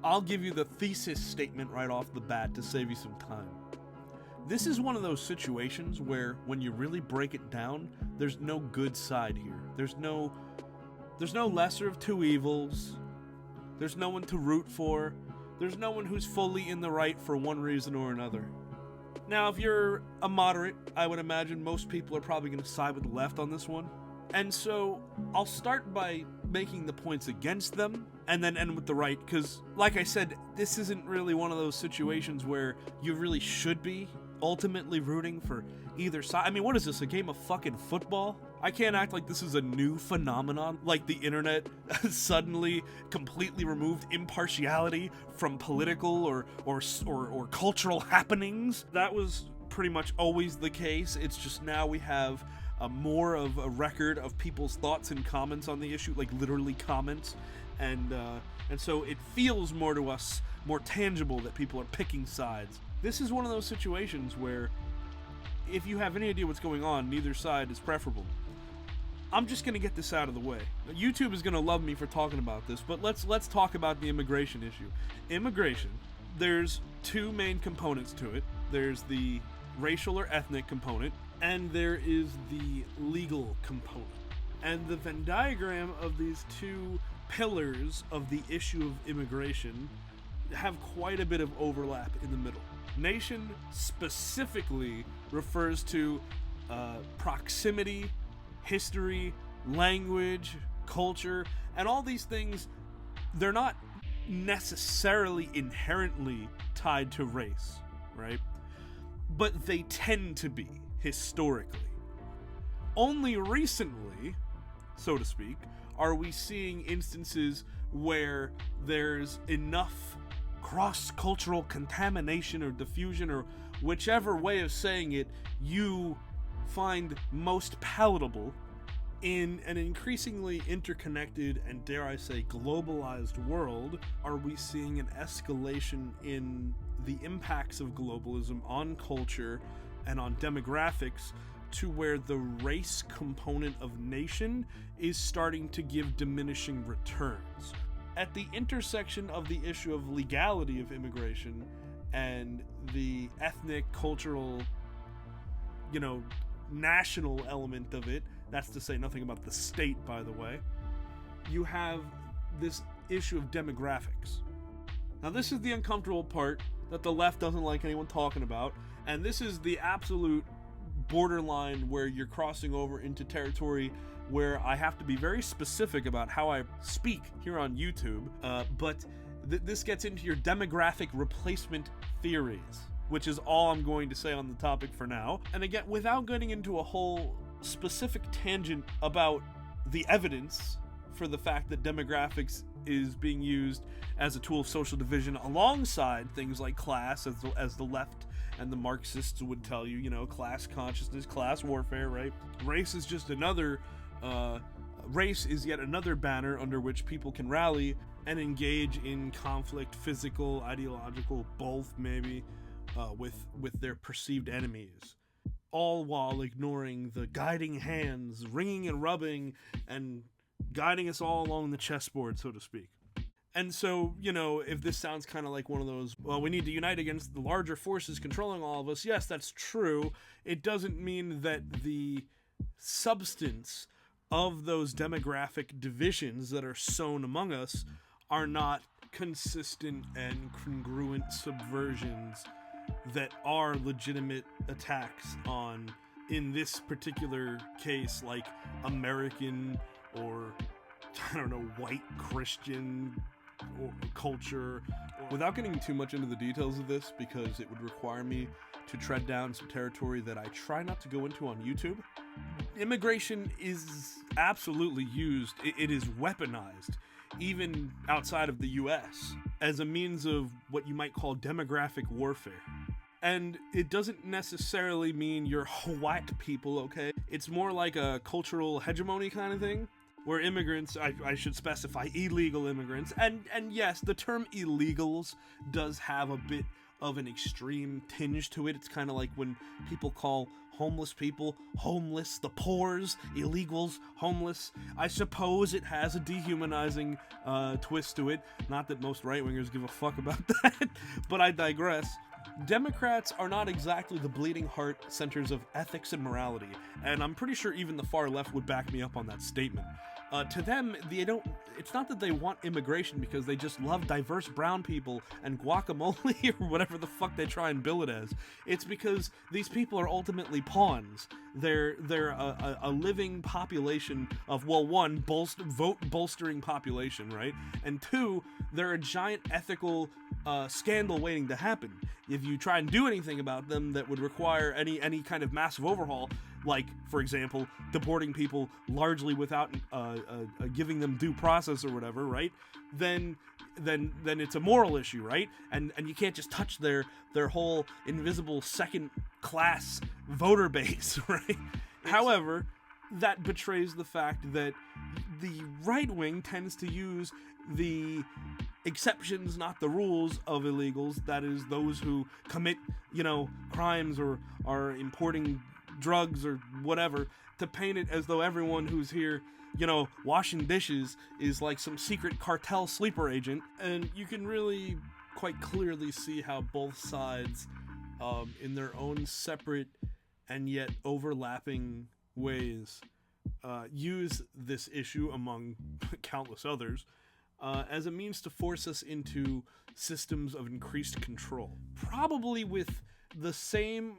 I'll give you the thesis statement right off the bat to save you some time. This is one of those situations where, when you really break it down, there's no good side here. There's no lesser of two evils. There's no one to root for. There's no one who's fully in the right for one reason or another. Now, if you're a moderate, I would imagine most people are probably going to side with the left on this one. And so, I'll start by making the points against them, and then end with the right, because, like I said, this isn't really one of those situations where you really should be ultimately rooting for either side. I mean, what is this, a game of fucking football? I can't act like this is a new phenomenon, like the internet suddenly completely removed impartiality from political or cultural happenings. That was pretty much always the case. It's just now we have more of a record of people's thoughts and comments on the issue, like literally comments, and so it feels more to us more tangible that people are picking sides. This is one of those situations where, if you have any idea what's going on, neither side is preferable. I'm just gonna get this out of the way. YouTube is gonna love me for talking about this, but let's talk about the immigration issue. Immigration, there's two main components to it. There's the racial or ethnic component, and there is the legal component. And the Venn diagram of these two pillars of the issue of immigration have quite a bit of overlap in the middle. Nation specifically refers to proximity, history, language, culture, and all these things. They're not necessarily inherently tied to race, right? But they tend to be, historically. Only recently, so to speak, are we seeing instances where there's enough cross-cultural contamination or diffusion, or whichever way of saying it you find most palatable, in an increasingly interconnected and, dare I say, globalized world. Are we seeing an escalation in the impacts of globalism on culture and on demographics, to where the race component of nation is starting to give diminishing returns? At the intersection of the issue of legality of immigration and the ethnic, cultural, national element of it, that's to say nothing about the state, by the way, you have this issue of demographics. Now, this is the uncomfortable part that the left doesn't like anyone talking about, and this is the absolute borderline where you're crossing over into territory where I have to be very specific about how I speak here on YouTube, but this gets into your demographic replacement theories, which is all I'm going to say on the topic for now. And again, without getting into a whole specific tangent about the evidence for the fact that demographics is being used as a tool of social division alongside things like class, as the left and the Marxists would tell you, class consciousness, class warfare, right? Race is just another, race is yet another banner under which people can rally and engage in conflict, physical, ideological, both maybe, with their perceived enemies. All while ignoring the guiding hands, ringing and rubbing, and guiding us all along the chessboard, so to speak. And so, if this sounds kind of like one of those, well, we need to unite against the larger forces controlling all of us, yes, that's true. It doesn't mean that the substance of those demographic divisions that are sown among us are not consistent and congruent subversions that are legitimate attacks on, in this particular case, like American or, white Christian or culture. Without getting too much into the details of this, because it would require me to tread down some territory that I try not to go into on YouTube, immigration is absolutely used, it is weaponized, even outside of the US, as a means of what you might call demographic warfare. And it doesn't necessarily mean you're white people, okay? It's more like a cultural hegemony kind of thing, where immigrants, I should specify illegal immigrants, and yes, the term illegals does have a bit of an extreme tinge to it. It's kind of like when people call homeless people homeless, the poors, illegals, homeless. I suppose it has a dehumanizing twist to it. Not that most right-wingers give a fuck about that, but I digress. Democrats are not exactly the bleeding heart centers of ethics and morality, and I'm pretty sure even the far left would back me up on that statement. To them, it's not that they want immigration because they just love diverse brown people and guacamole or whatever the fuck they try and bill it as. It's because these people are ultimately pawns. They're a living population of, well, one, vote bolstering population, right? And two, they're a giant ethical scandal waiting to happen. If you try and do anything about them that would require any kind of massive overhaul, like, for example, deporting people largely without giving them due process or whatever, right? Then it's a moral issue, right? And you can't just touch their whole invisible second-class voter base, right? However, that betrays the fact that the right wing tends to use the exceptions, not the rules, of illegals. That is, those who commit, crimes or are importing drugs or whatever, to paint it as though everyone who's here, washing dishes is like some secret cartel sleeper agent. And you can really quite clearly see how both sides, in their own separate and yet overlapping ways, use this issue, among countless others, as a means to force us into systems of increased control. Probably with the same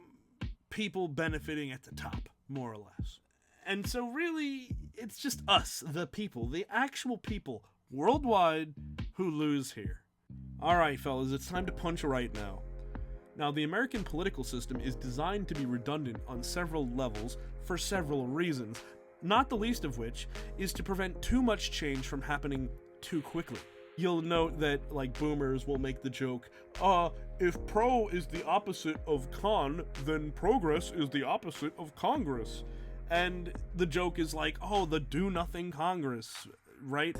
people benefiting at the top, more or less. And so really, it's just us, the people, the actual people, worldwide, who lose here. Alright, fellas, it's time to punch right now. Now, the American political system is designed to be redundant on several levels for several reasons, not the least of which is to prevent too much change from happening too quickly. You'll note that, like, boomers will make the joke, if pro is the opposite of con, then progress is the opposite of Congress. And the joke is like, the do-nothing Congress, right?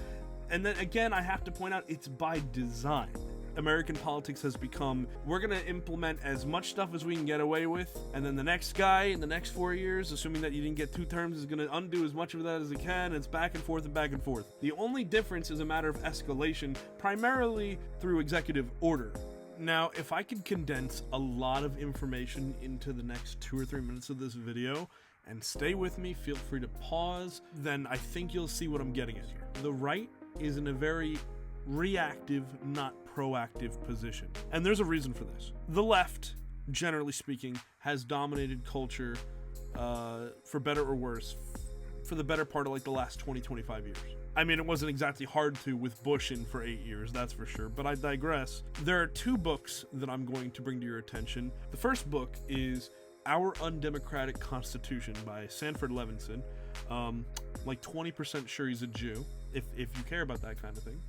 And then, again, I have to point out, it's by design. American politics has become, we're going to implement as much stuff as we can get away with, and then the next guy in the next 4 years, assuming that you didn't get 2 terms, is going to undo as much of that as he can. It's back and forth and back and forth. The only difference is a matter of escalation, primarily through executive order. Now, if I could condense a lot of information into the next 2 or 3 minutes of this video, and stay with me, feel free to pause, then I think you'll see what I'm getting at here. The right is in a very reactive, not proactive position. And there's a reason for this. The left, generally speaking, has dominated culture, for better or worse, for the better part of like the last 20-25 years. I mean, it wasn't exactly hard to with Bush in for 8 years, that's for sure, but I digress. There are 2 books that I'm going to bring to your attention. The first book is Our Undemocratic Constitution by Sanford Levinson. Like 20% sure he's a Jew, if you care about that kind of thing.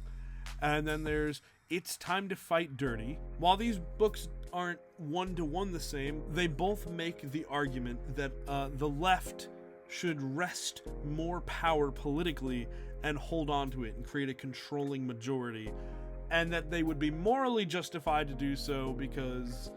And then there's It's Time to Fight Dirty. While these books aren't one-to-one the same, they both make the argument that the left should wrest more power politically and hold on to it and create a controlling majority, and that they would be morally justified to do so because,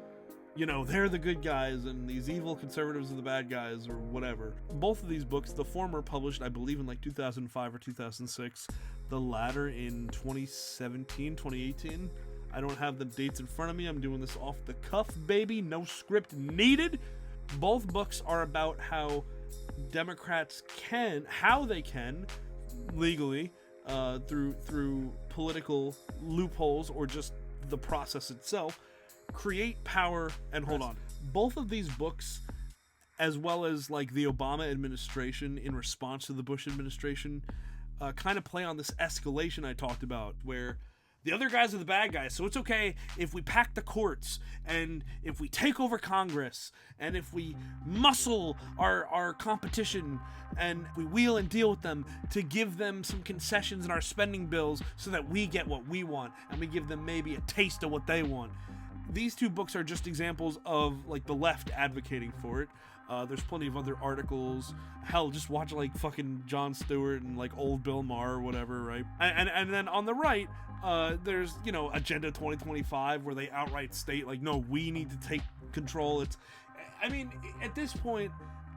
they're the good guys and these evil conservatives are the bad guys or whatever. Both of these books, the former published, I believe, in like 2005 or 2006, the latter in 2017, 2018. I don't have the dates in front of me. I'm doing this off the cuff, baby. No script needed. Both books are about how Democrats can legally, through political loopholes or just the process itself, create power and hold on. Both of these books, as well as like the Obama administration in response to the Bush administration, kind of play on this escalation I talked about, where the other guys are the bad guys, so it's okay if we pack the courts, and if we take over Congress, and if we muscle our competition, and we wheel and deal with them to give them some concessions in our spending bills so that we get what we want, and we give them maybe a taste of what they want. These 2 books are just examples of like the left advocating for it. There's plenty of other articles. Hell, just watch like fucking Jon Stewart and like old Bill Maher or whatever, right? And then on the right, there's, you know, Agenda 2025, where they outright state like, no, we need to take control. I mean, at this point,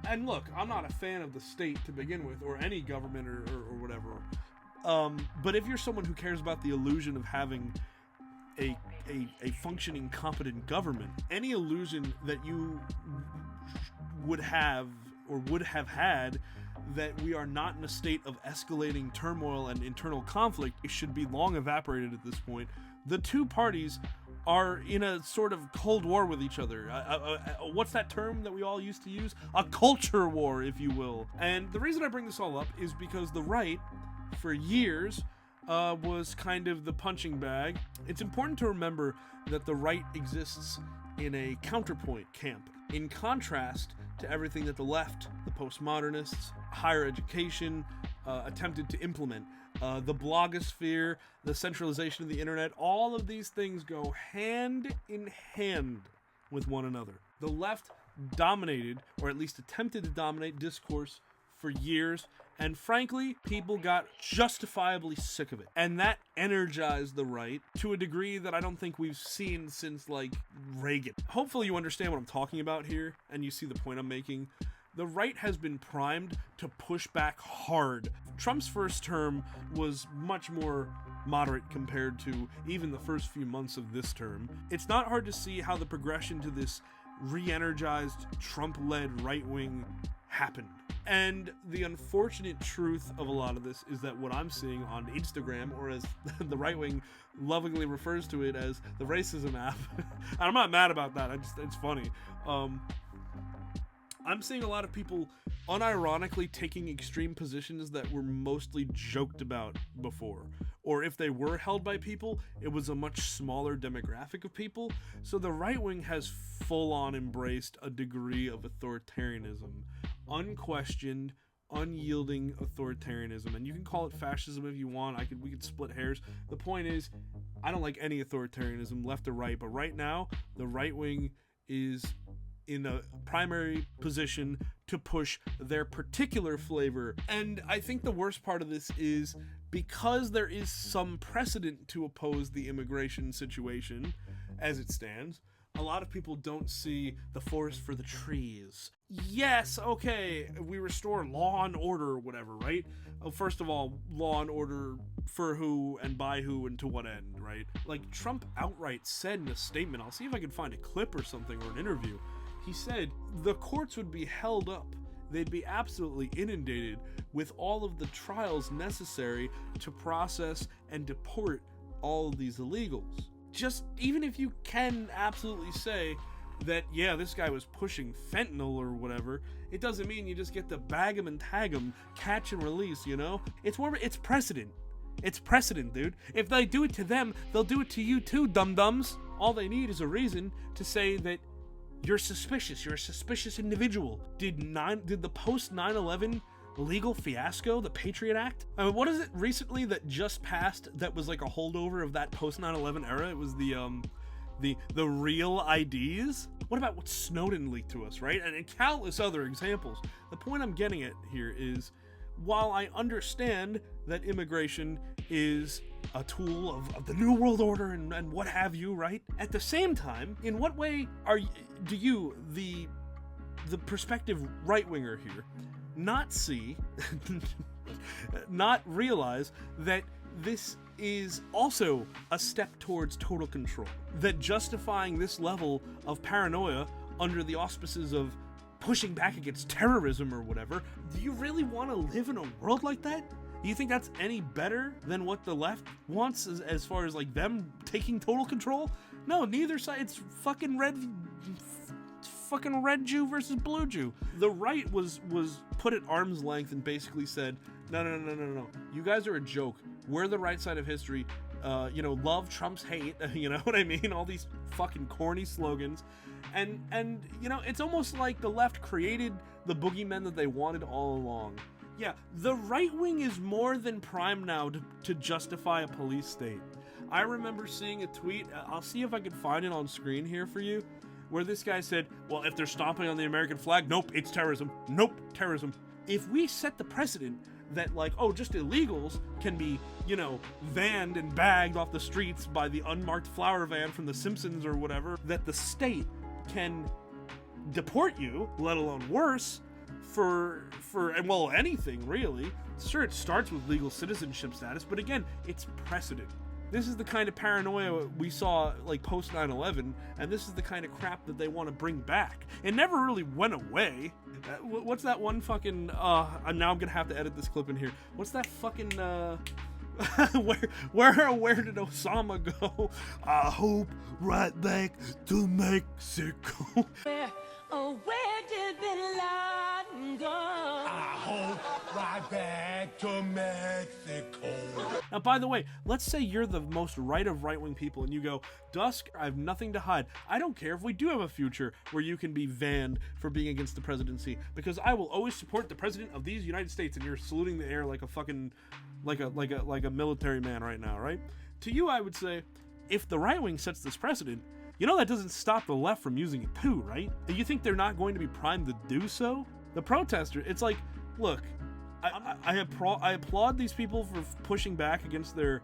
and look, I'm not a fan of the state to begin with, or any government or whatever. But if you're someone who cares about the illusion of having a functioning, competent government, any illusion that you would have or would have had that we are not in a state of escalating turmoil and internal conflict, it should be long evaporated at this point. The two parties are in a sort of cold war with each other. What's that term that we all used to use? A culture war, if you will. And the reason I bring this all up is because the right, for years, was kind of the punching bag. It's important to remember that the right exists in a counterpoint camp, in contrast to everything that the left, the postmodernists, higher education, attempted to implement. The blogosphere, the centralization of the internet, all of these things go hand in hand with one another. The left dominated, or at least attempted to dominate, discourse for years, and frankly, people got justifiably sick of it. And that energized the right to a degree that I don't think we've seen since, like, Reagan. Hopefully you understand what I'm talking about here, and you see the point I'm making. The right has been primed to push back hard. Trump's first term was much more moderate compared to even the first few months of this term. It's not hard to see how the progression to this re-energized, Trump-led right wing happened. And the unfortunate truth of a lot of this is that what I'm seeing on Instagram, or as the right wing lovingly refers to it as the racism app, and I'm not mad about that, it's funny. I'm seeing a lot of people unironically taking extreme positions that were mostly joked about before. Or if they were held by people, it was a much smaller demographic of people. So the right wing has full-on embraced a degree of authoritarianism. Unquestioned, unyielding authoritarianism. And you can call it fascism if you want. We could split hairs. The point is, I don't like any authoritarianism, left or right. But right now, the right wing is in a primary position to push their particular flavor. And I think the worst part of this is because there is some precedent to oppose the immigration situation as it stands, a lot of people don't see the forest for the trees. Yes, okay, we restore law and order or whatever, right? First of all, law and order for who and by who and to what end, right? Like, Trump outright said in a statement, I'll see if I can find a clip or something or an interview, he said the courts would be held up. They'd be absolutely inundated with all of the trials necessary to process and deport all of these illegals. Just, even if you can absolutely say that, yeah, this guy was pushing fentanyl or whatever, it doesn't mean you just get to bag him and tag him, catch and release, you know? It's precedent. It's precedent, dude. If they do it to them, they'll do it to you too, dum-dums. All they need is a reason to say that you're suspicious. You're a suspicious individual. Did the post 9/11 legal fiasco, the Patriot Act? I mean, what is it recently that just passed that was like a holdover of that post 9/11 era? It was the real IDs. What about what Snowden leaked to us, right? And countless other examples. The point I'm getting at here is, while I understand that immigration is a tool of the New World Order and what have you, right? At the same time, in what way do you, the prospective right-winger here, not see, not realize that this is also a step towards total control? That justifying this level of paranoia under the auspices of pushing back against terrorism or whatever, do you really want to live in a world like that? Do you think that's any better than what the left wants as far as like them taking total control? No, neither side. It's fucking red Jew versus blue Jew. The right was put at arm's length and basically said, no. You guys are a joke. We're the right side of history. Love Trump's hate. You know what I mean? All these fucking corny slogans. And it's almost like the left created the boogeymen that they wanted all along. Yeah, the right wing is more than primed now to justify a police state. I remember seeing a tweet, I'll see if I can find it on screen here for you, where this guy said, well, if they're stomping on the American flag, nope, it's terrorism. Nope, terrorism. If we set the precedent that, like, oh, just illegals can be, you know, vanned and bagged off the streets by the unmarked flower van from The Simpsons or whatever, that the state can deport you, let alone worse, for well, anything really. Sure, it starts with legal citizenship status, but again, it's precedent. This is the kind of paranoia we saw, like, post 9/11, and this is the kind of crap that they want to bring back. It never really went away. What's that one fucking, now I'm gonna have to edit this clip in here. What's that fucking, where did Osama go? I hope right back to Mexico. Where did Bin Laden go? I hope right back to Mexico. Now, by the way, let's say you're the most right of right-wing people and you go, Dusk, I have nothing to hide. I don't care if we do have a future where you can be banned for being against the presidency, because I will always support the president of these United States. And you're saluting the air like a fucking, like a military man right now, right? To you, I would say, if the right wing sets this precedent, you know that doesn't stop the left from using it too, right? You think they're not going to be primed to do so? The protester, it's like, look, I applaud these people for pushing back against their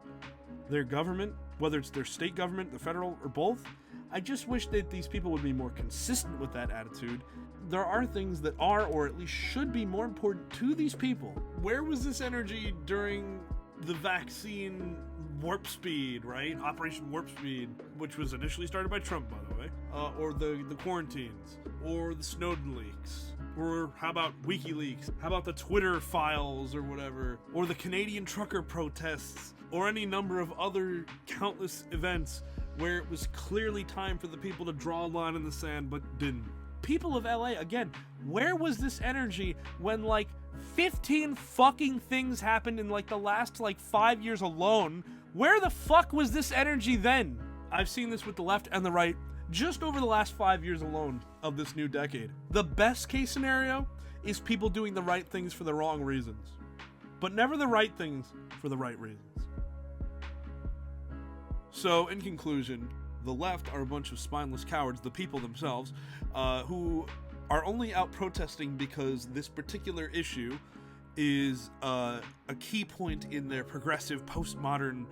government, whether it's their state government, the federal, or both. I just wish that these people would be more consistent with that attitude. There are things that are, or at least should be, more important to these people. Where was this energy during the vaccine warp speed, right? Operation Warp Speed, which was initially started by Trump, by the way, or the quarantines, or the Snowden leaks, or how about WikiLeaks? How about the Twitter files or whatever, or the Canadian trucker protests, or any number of other countless events where it was clearly time for the people to draw a line in the sand, but didn't. People of LA, again, where was this energy when, like, 15 fucking things happened in, like, the last, like, 5 years alone? Where the fuck was this energy then? I've seen this with the left and the right just over the last 5 years alone of this new decade. The best case scenario is people doing the right things for the wrong reasons, but never the right things for the right reasons. So, in conclusion, the left are a bunch of spineless cowards, the people themselves, who are only out protesting because this particular issue is a key point in their progressive postmodern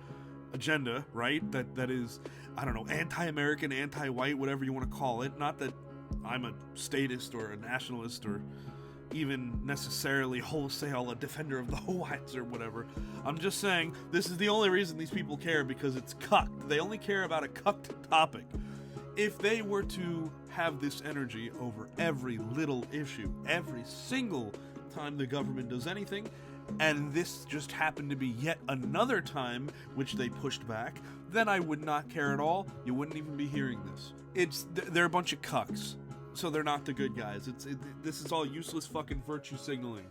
agenda, right? That is, I don't know, anti-American, anti-white, whatever you want to call it. Not that I'm a statist or a nationalist or even necessarily wholesale a defender of the whites or whatever. I'm just saying this is the only reason these people care, because it's cucked. They only care about a cucked topic. If they were to have this energy over every little issue, every single time the government does anything, and this just happened to be yet another time which they pushed back, then I would not care at all. You wouldn't even be hearing this. They're a bunch of cucks, so they're not the good guys. This is all useless fucking virtue signaling.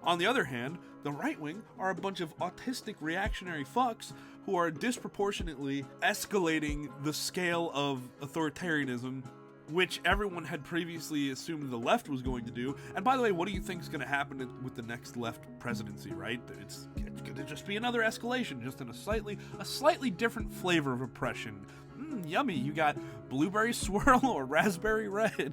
On the other hand, the right wing are a bunch of autistic reactionary fucks who are disproportionately escalating the scale of authoritarianism, which everyone had previously assumed the left was going to do. And by the way, what do you think is going to happen with the next left presidency, right? It's going to just be another escalation, just in a slightly different flavor of oppression. Yummy, you got blueberry swirl or raspberry red.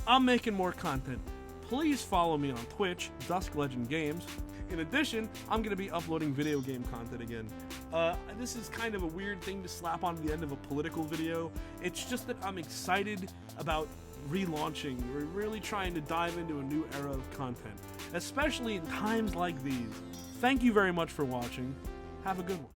I'm making more content. Please follow me on Twitch, Dusk Legend Games. In addition, I'm going to be uploading video game content again. This is kind of a weird thing to slap on the end of a political video. It's just that I'm excited about relaunching. We're really trying to dive into a new era of content, especially in times like these. Thank you very much for watching. Have a good one.